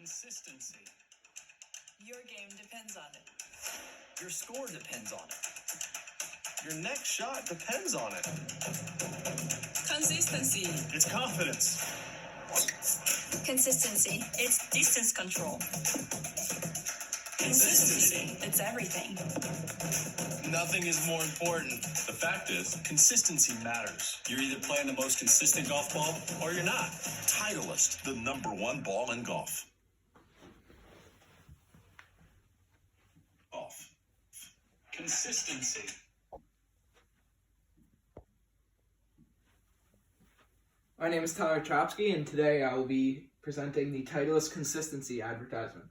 Consistency. Your game depends on it. Your score depends on it. Your next shot depends on it. Consistency. It's confidence. Consistency. It's distance control. Consistency. It's everything. Nothing is more important. The fact is, consistency matters. You're either playing the most consistent golf ball or you're not. Titleist, the #1 ball in golf. Consistency. My name is Tyler Chopsky, and today I will be presenting the Titleist Consistency advertisement.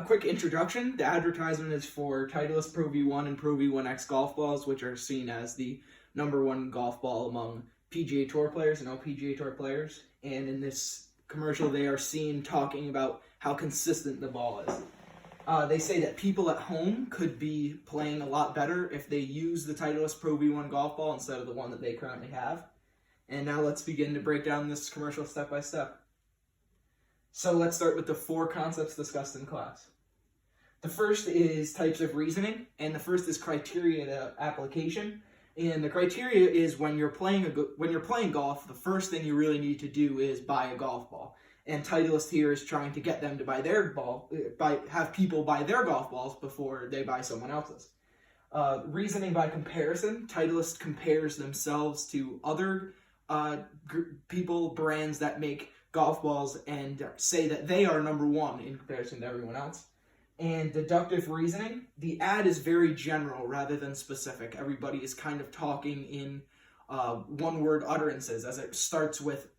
Quick introduction. The advertisement is for Titleist Pro V1 and Pro V1X golf balls, which are seen as the #1 golf ball among PGA Tour players and LPGA Tour players. And in this commercial, they are seen talking about how consistent the ball is. They say that people at home could be playing a lot better if they use the Titleist Pro V1 golf ball instead of the one that they currently have. And now let's begin to break down this commercial step by step. So let's start with the 4 concepts discussed in class. The first is types of reasoning, and the first is criteria to application. And the criteria is when you're playing golf, the first thing you really need to do is buy a golf ball. And Titleist here is trying to get them to buy their ball, have people buy their golf balls before they buy someone else's. Reasoning by comparison, Titleist compares themselves to other people, brands that make golf balls, and say that they are #1 in comparison to everyone else. And deductive reasoning, the ad is very general rather than specific. Everybody is kind of talking in one-word utterances, as it starts with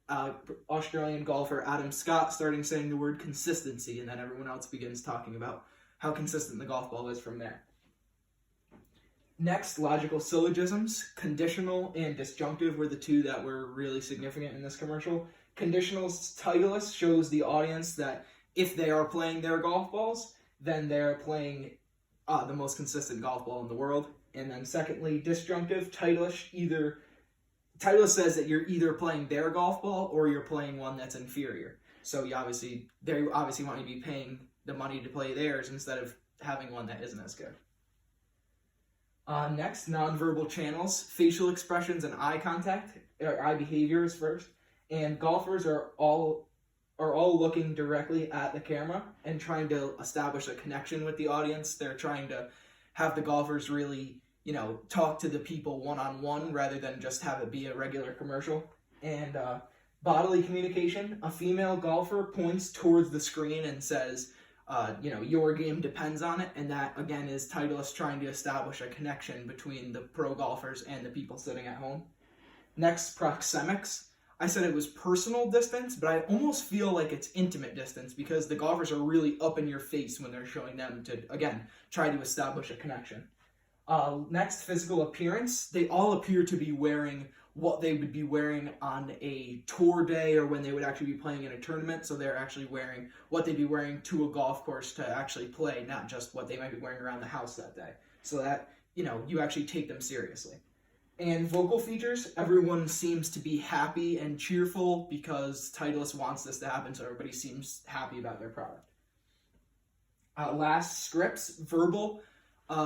Australian golfer Adam Scott saying the word consistency, and then everyone else begins talking about how consistent the golf ball is from there. Next, logical syllogisms. Conditional and disjunctive were the 2 that were really significant in this commercial. Conditional's Titleist shows the audience that if they are playing their golf balls, then they're playing the most consistent golf ball in the world. And then secondly, disjunctive, Titleist says that you're either playing their golf ball or you're playing one that's inferior. So they obviously want you to be paying the money to play theirs instead of having one that isn't as good. Next, nonverbal channels, facial expressions and eye contact, or eye behavior is first. And golfers are all looking directly at the camera and trying to establish a connection with the audience. They're trying to have the golfers really, talk to the people one-on-one rather than just have it be a regular commercial. And bodily communication, a female golfer points towards the screen and says, your game depends on it, and that, again, is Titleist trying to establish a connection between the pro golfers and the people sitting at home. Next, proxemics. I said it was personal distance, but I almost feel like it's intimate distance because the golfers are really up in your face when they're showing them to, again, try to establish a connection. Next, physical appearance. They all appear to be wearing what they would be wearing on a tour day or when they would actually be playing in a tournament. So they're actually wearing what they'd be wearing to a golf course to actually play, not just what they might be wearing around the house that day. So that, you actually take them seriously. And vocal features, everyone seems to be happy and cheerful because Titleist wants this to happen, so everybody seems happy about their product. Last, scripts, verbal.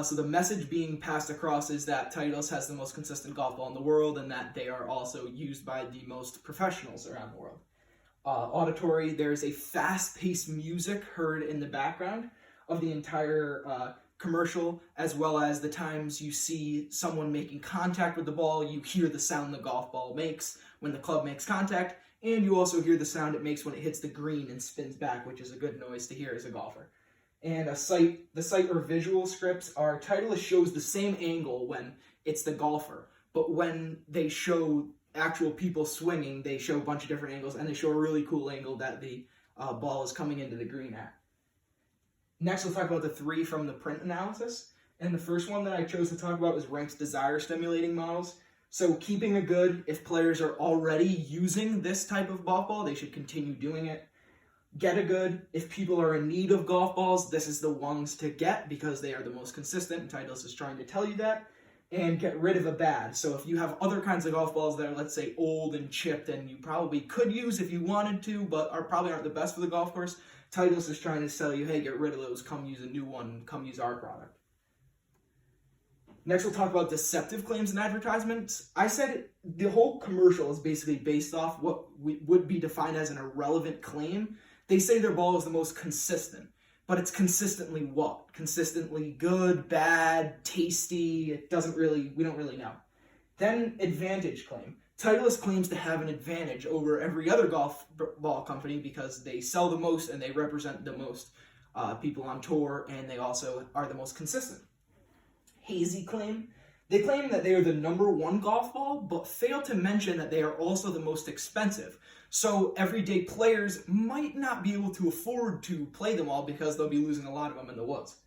So the message being passed across is that Titleist has the most consistent golf ball in the world and that they are also used by the most professionals around the world. Auditory, there's a fast-paced music heard in the background of the entire commercial, as well as the times you see someone making contact with the ball, you hear the sound the golf ball makes when the club makes contact, and you also hear the sound it makes when it hits the green and spins back, which is a good noise to hear as a golfer. And the sight or visual scripts are Titleist shows the same angle when it's the golfer, but when they show actual people swinging, they show a bunch of different angles, and they show a really cool angle that the ball is coming into the green at. Next, we'll talk about the 3 from the print analysis. And the first one that I chose to talk about was ranked desire stimulating models. So keeping it good, if players are already using this type of golf ball, they should continue doing it. Get a good, if people are in need of golf balls, this is the ones to get because they are the most consistent, and Titleist is trying to tell you that. and get rid of a bad. So if you have other kinds of golf balls that are, let's say, old and chipped and you probably could use if you wanted to, but probably aren't the best for the golf course, Titleist is trying to sell you, hey, get rid of those, come use a new one, come use our product. Next, we'll talk about deceptive claims and advertisements. I said the whole commercial is basically based off what would be defined as an irrelevant claim. They say their ball is the most consistent, but it's consistently what? Consistently good, bad, tasty, we don't really know. Then advantage claim. Titleist claims to have an advantage over every other golf ball company because they sell the most and they represent the most people on tour, and they also are the most consistent. Hazy claim. They claim that they are the number one golf ball, but fail to mention that they are also the most expensive. So everyday players might not be able to afford to play them all because they'll be losing a lot of them in the woods.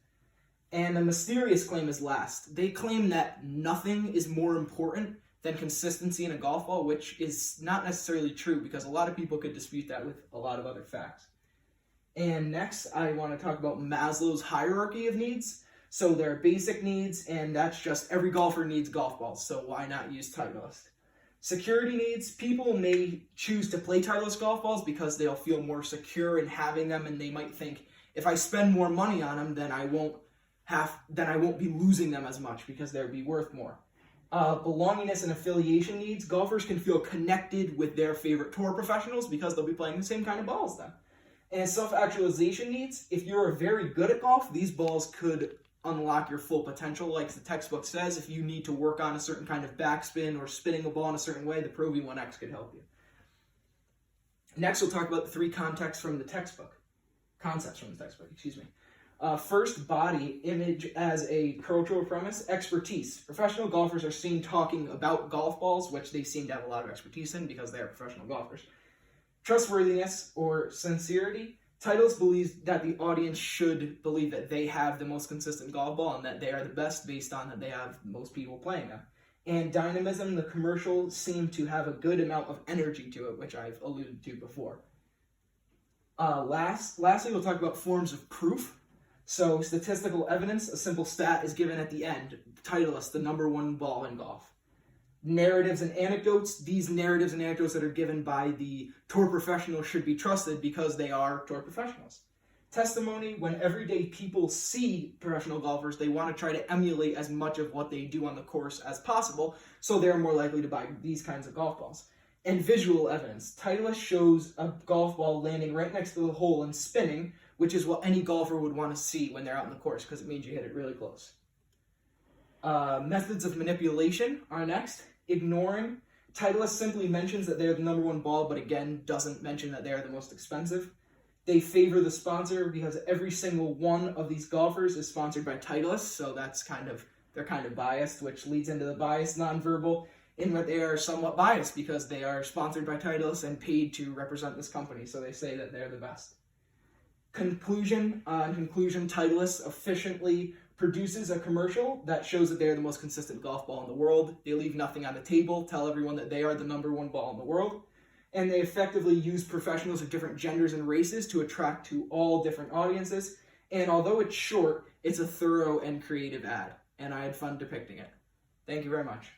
And the mysterious claim is last. They claim that nothing is more important than consistency in a golf ball, which is not necessarily true because a lot of people could dispute that with a lot of other facts. And next, I want to talk about Maslow's hierarchy of needs. So there are basic needs, and that's just every golfer needs golf balls, so why not use Titleist? Security needs, people may choose to play Titleist golf balls because they'll feel more secure in having them, and they might think, if I spend more money on them, then I won't be losing them as much because they'll be worth more. Belongingness and affiliation needs, golfers can feel connected with their favorite tour professionals because they'll be playing the same kind of balls then. And self-actualization needs, if you're very good at golf, these balls could unlock your full potential. Like the textbook says, if you need to work on a certain kind of backspin or spinning a ball in a certain way, the Pro V1X could help you. Next, we'll talk about the three concepts from the textbook. First, body image as a cultural premise. Expertise. Professional golfers are seen talking about golf balls, which they seem to have a lot of expertise in because they are professional golfers. Trustworthiness or sincerity. Titleist believes that the audience should believe that they have the most consistent golf ball and that they are the best based on that they have most people playing them. And dynamism, the commercial seemed to have a good amount of energy to it, which I've alluded to before. Lastly, we'll talk about forms of proof. So statistical evidence, a simple stat is given at the end. Titleist, the number one ball in golf. Narratives and anecdotes, these narratives and anecdotes that are given by the tour professionals should be trusted because they are tour professionals. Testimony, when everyday people see professional golfers, they want to try to emulate as much of what they do on the course as possible, so they're more likely to buy these kinds of golf balls. And visual evidence, Titleist shows a golf ball landing right next to the hole and spinning, which is what any golfer would want to see when they're out on the course because it means you hit it really close. Methods of manipulation are next. Ignoring. Titleist simply mentions that they're the number one ball, but again, doesn't mention that they're the most expensive. They favor the sponsor because every single one of these golfers is sponsored by Titleist, so they're kind of biased, which leads into the bias nonverbal, in that they are somewhat biased because they are sponsored by Titleist and paid to represent this company, so they say that they're the best. Conclusion, Titleist efficiently produces a commercial that shows that they're the most consistent golf ball in the world. They leave nothing on the table, tell everyone that they are the number one ball in the world, and they effectively use professionals of different genders and races to attract to all different audiences. And although it's short, it's a thorough and creative ad, and I had fun depicting it. Thank you very much.